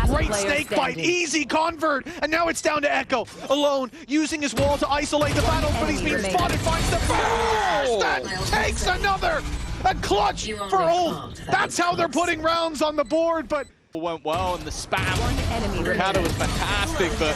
Great snake bite, easy convert, and now it's down to Echo, alone, using his wall to isolate the battle, but he's being spotted, finds the burst, that takes another, a clutch for Ulf. That's how they're putting rounds on the board, but went well, and the spam, Ricardo was fantastic, but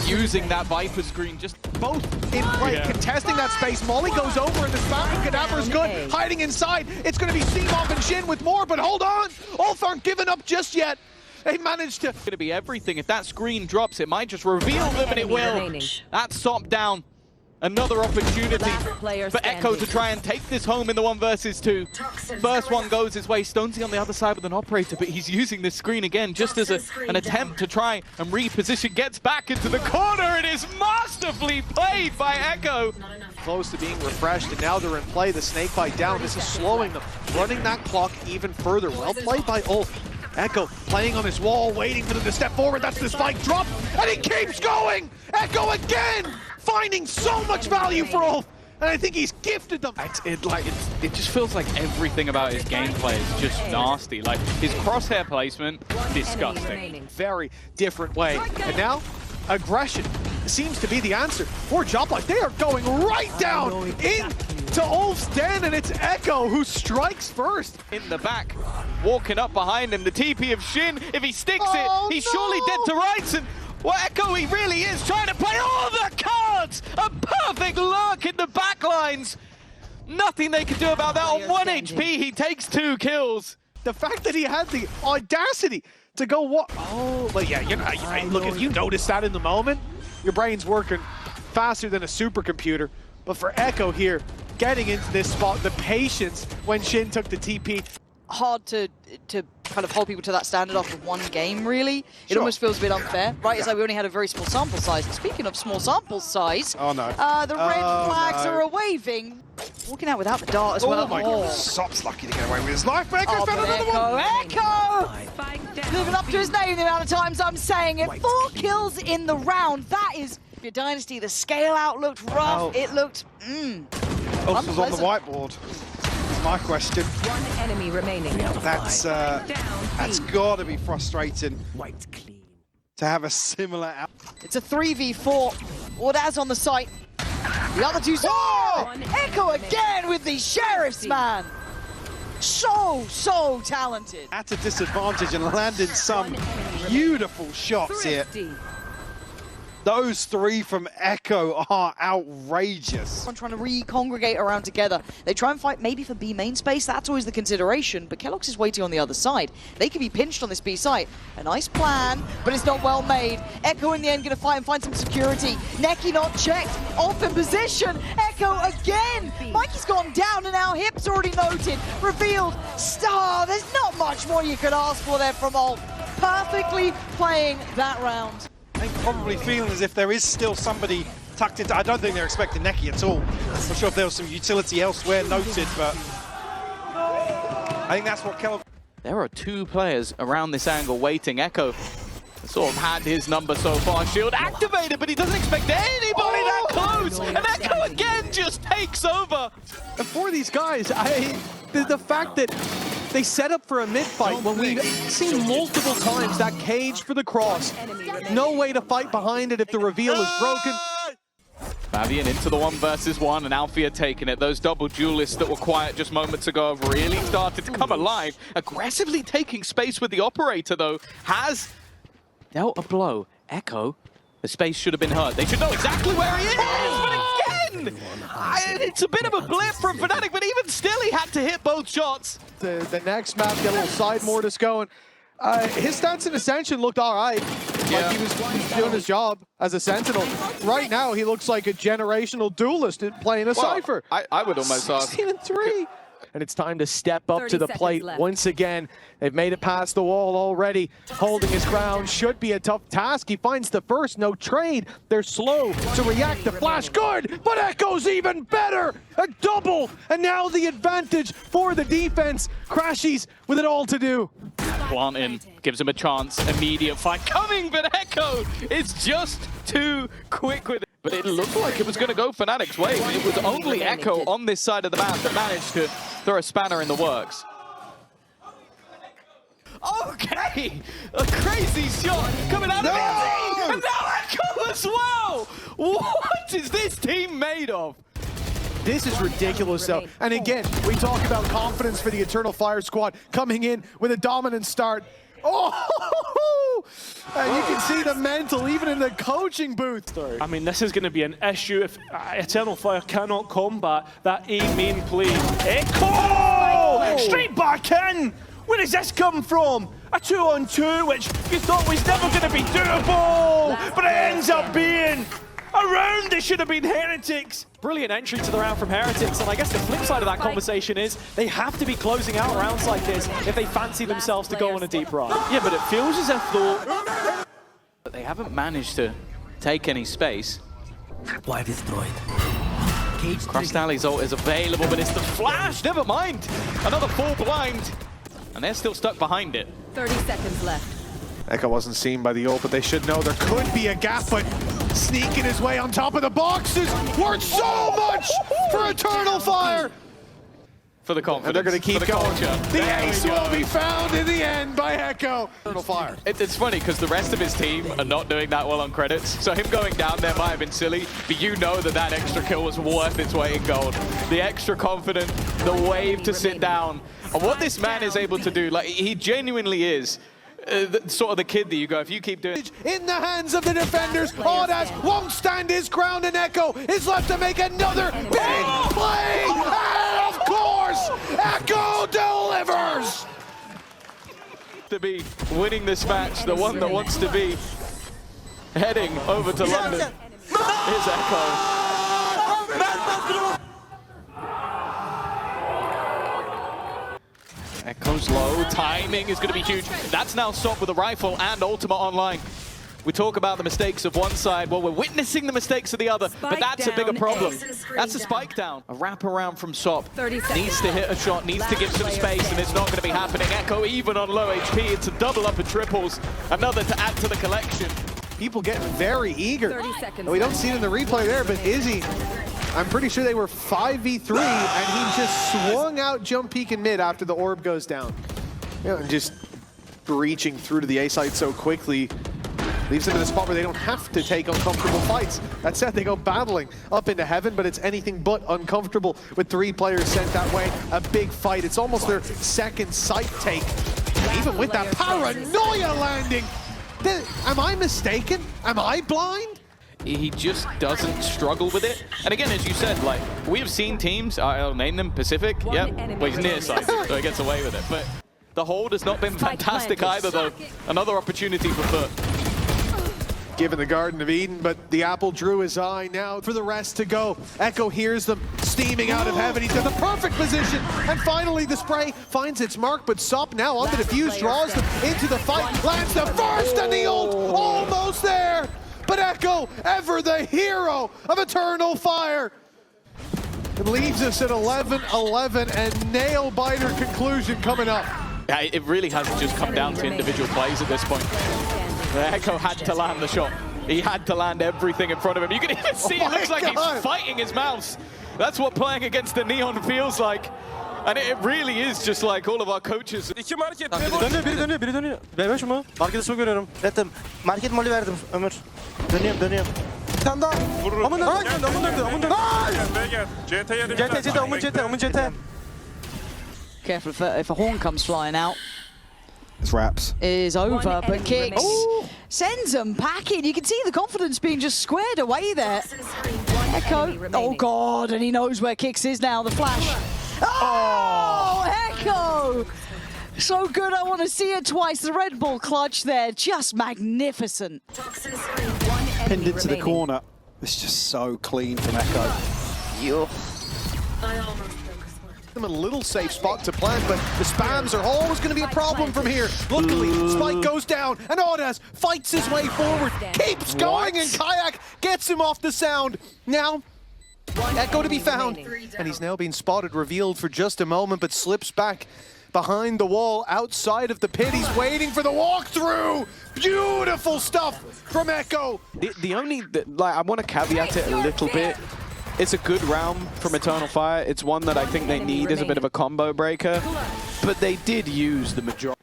using that Viper screen, just both in play, contesting that space. Molly goes over, and the spam from Cadaver's good, hiding inside. It's going to be Seamoth and Shin with more, but hold on, Ulf aren't giving up just yet. They managed to... It's going to be everything. If that screen drops, it might just reveal them, and it will. That's Sop down. Another opportunity for Echo to try and take this home in the 1 versus 2. First one goes his way. Stonesy on the other side with an operator, but he's using this screen again just as an attempt to try and reposition. Gets back into the corner. It is masterfully played by Echo. Close to being refreshed, and now they're in play. The snake bite down. This is slowing them, running that clock even further. Well played by Ulf. Echo playing on his wall, waiting for them to step forward. That's the spike drop, and he keeps going! Echo again! Finding so much value for Ulf, and I think he's gifted them. It just feels like everything about his gameplay is just nasty. Like his crosshair placement, disgusting. Very different way. And now, aggression seems to be the answer for Joblife. They are going right down into Ulf's den, and it's Echo who strikes first. In the back, walking up behind him, the TP of Shin. If he sticks it, he's surely dead to rights. And well, Echo, he really is trying to play all the cards! A perfect lurk in the backlines! Nothing they can do about that. On 1 HP, he takes 2 kills. The fact that he had the audacity to go what? Oh, but yeah, look, if you notice that in the moment, your brain's working faster than a supercomputer. But for Echo here, getting into this spot, the patience when Shin took the TP. Hard to kind of hold people to that standard after 1 game, really. It almost feels a bit unfair, right? It's like we only had a very small sample size. And speaking of small sample size, the red flags are waving. Walking out without the dart as well. Oh my god, Sop's lucky to get away with his life. But Echo's found another one! Echo! Living up to his name the amount of times I'm saying it. 4 kills in the round. That is your Dynasty. The scale out looked rough. It looked, Ulf was on the whiteboard. My question. 1 enemy remaining. That's got to be frustrating to have a similar It's a 3v4. Ordaz on the site. The other two. Echo again with the sheriffs, man. So talented. At a disadvantage and landing some beautiful shots here. Those 3 from Echo are outrageous. I'm trying to re-congregate around together. They try and fight maybe for B main space. That's always the consideration. But Kellogg's is waiting on the other side. They could be pinched on this B site. A nice plan, but it's not well made. Echo in the end going to fight and find some security. Neki not checked. Off in position. Echo again. Mikey's gone down and now Hip's already noted. Revealed. Star. There's not much more you could ask for there from Ulf. Perfectly playing that round. I think probably feeling as if there is still somebody tucked into. I don't think they're expecting Neki at all. I'm not sure if there was some utility elsewhere noted, but I think that's what Kellogg. There are 2 players around this angle waiting. Echo sort of had his number so far. Shield activated, but he doesn't expect anybody that close. And Echo again just takes over. And for these guys, the fact that they set up for a mid-fight when we've seen multiple times that cage for the cross. No way to fight behind it if the reveal is broken. Fabian into the 1 versus 1, and Alfia taking it. Those double duelists that were quiet just moments ago have really started to come alive. Aggressively taking space with the operator, though, has dealt a blow. Echo, the space should have been hurt. They should know exactly where he is, but again! It's a bit of a blip from Fnatic, but even still he had to hit both shots. The next map, get a little side mortis going. His stats in Ascension looked all right. Like he was doing his job as a Sentinel. Right now, he looks like a generational duelist playing a Cypher. I would almost ask. 16-3. And it's time to step up to the plate once again. They've made it past the wall already. Holding his ground should be a tough task. He finds the first, no trade. They're slow to react to flash. Good, but Echo's even better. A double, and now the advantage for the defense. Crashies with it all to do. Plant in, gives him a chance. Immediate fight coming, but Echo is just too quick with it. But it looked like it was going to go Fnatic's way. It was only Echo on this side of the map that managed to throw a spanner in the works. Okay, a crazy shot coming out of it, and now Echo as well. What is this team made of? This is ridiculous, though. And again, we talk about confidence for the Eternal Fire squad coming in with a dominant start. Oh! And you can see the mental, even in the coaching booth. I mean, this is going to be an issue if Eternal Fire cannot combat that A main play. Echo! Straight back in! Where does this come from? A 2-on-2, which you thought was never going to be doable, but it ends up being a round that should have been Heretics. Brilliant entry to the round from Heretics, and I guess the flip side of that conversation is they have to be closing out rounds like this if they fancy themselves to go on a deep run. Yeah, but it feels as if though they haven't managed to take any space. Supply destroyed. Crostali's ult is available, but it's the flash. Never mind. Another full blind, and they're still stuck behind it. 30 seconds left. Echo wasn't seen by the ult, but they should know there could be a gap, but sneaking his way on top of the boxes worth so much for Eternal Fire. For the confidence. And they're going to keep going. Culture. The ace will be found in the end by Echo. Eternal Fire. It's funny because the rest of his team are not doing that well on credits, so him going down there might have been silly, but you know that that extra kill was worth its weight in gold. The extra confident, the wave to sit down, and what this man is able to do, like he genuinely is. Sort of the kid that you go, if you keep doing... In the hands of the defenders, Audas won't stand his ground, and Echo is left to make another big play! And of course, Echo delivers! To be winning this match, the one that wants to be heading over to London is Echo. Echo's low, timing is going to be huge. That's now stopped with a rifle and Ultima online. We talk about the mistakes of one side, well, we're witnessing the mistakes of the other, but that's a bigger problem. That's a spike down. A wraparound from Sop. Needs to hit a shot, needs to give some space, and it's not going to be happening. Echo even on low HP, it's a double up of triples. Another to add to the collection. People getting very eager. 30 seconds We don't see it in the replay there, but Izzy, I'm pretty sure they were 5v3, and he just swung out jump peek in mid after the orb goes down. You know, and just breaching through to the A site so quickly leaves them in a spot where they don't have to take uncomfortable fights. That said, they go battling up into heaven, but it's anything but uncomfortable with 3 players sent that way. A big fight. It's almost their second site take. Even with that paranoia landing. Am I mistaken? Am I blind? He just doesn't struggle with it. And again, as you said, like, we have seen teams, I'll name them, Pacific, yep, well, he's near side, so he gets away with it. But the hold has not been fantastic either, though. Another opportunity for Foot. Given the Garden of Eden, but the apple drew his eye. Now for the rest to go. Echo hears them steaming out of heaven. He's got the perfect position, and finally the spray finds its mark, but Sop now on the defuse draws them into the fight, lands the first, and the ult almost there. But Echo, ever the hero of Eternal Fire. It leaves us at 11-11, and nail-biter conclusion coming up. Yeah, it really has just come down to individual plays at this point. Echo had to land the shot. He had to land everything in front of him. You can even see it looks like he's fighting his mouse. That's what playing against the Neon feels like. And it really is just like all of our coaches. Biri dönüyor. B5 mu? Markete su görüyorum. Verdim. Market molly verdim Ömür. Dönüyorum. Bir tane daha. Aman CT. Careful if a horn comes flying out. It's wraps. Is over, but Kicks sends them packing. You can see the confidence being just squared away there. Echo, oh god, and he knows where Kicks is now, the flash. Oh, Echo! So good, I want to see it twice. The Red Bull clutch there, just magnificent. Pinned into the corner. It's just so clean from Echo. Them a little safe spot to plant, but the spams are always going to be a problem from here. Luckily, Spike goes down, and Audas fights his way forward, keeps going, and Kayak gets him off the sound. Now, Echo to be found, and he's now being spotted, revealed for just a moment, but slips back behind the wall outside of the pit. He's waiting for the walkthrough. Beautiful stuff from Echo. The only, like, I want to caveat it a little bit. It's a good round from Eternal Fire. It's one that I think they need as a bit of a combo breaker, but they did use the majority.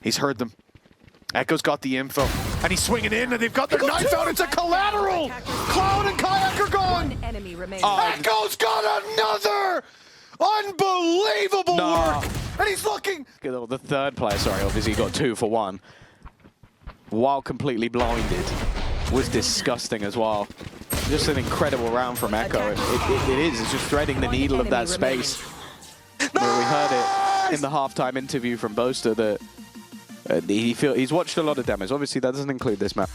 He's heard them. Echo's got the info, and he's swinging in, and they've got their knife out. It's a collateral. Cloud and Kayak are gone. Enemy remains. Echo's got another unbelievable work, and he's looking. The third player, sorry, obviously he got 2 for 1. While completely blinded, was disgusting as well. Just an incredible round from Echo. It is. It's just threading the needle of that space. We heard it in the halftime interview from Boaster that he's watched a lot of demos. Obviously, that doesn't include this map.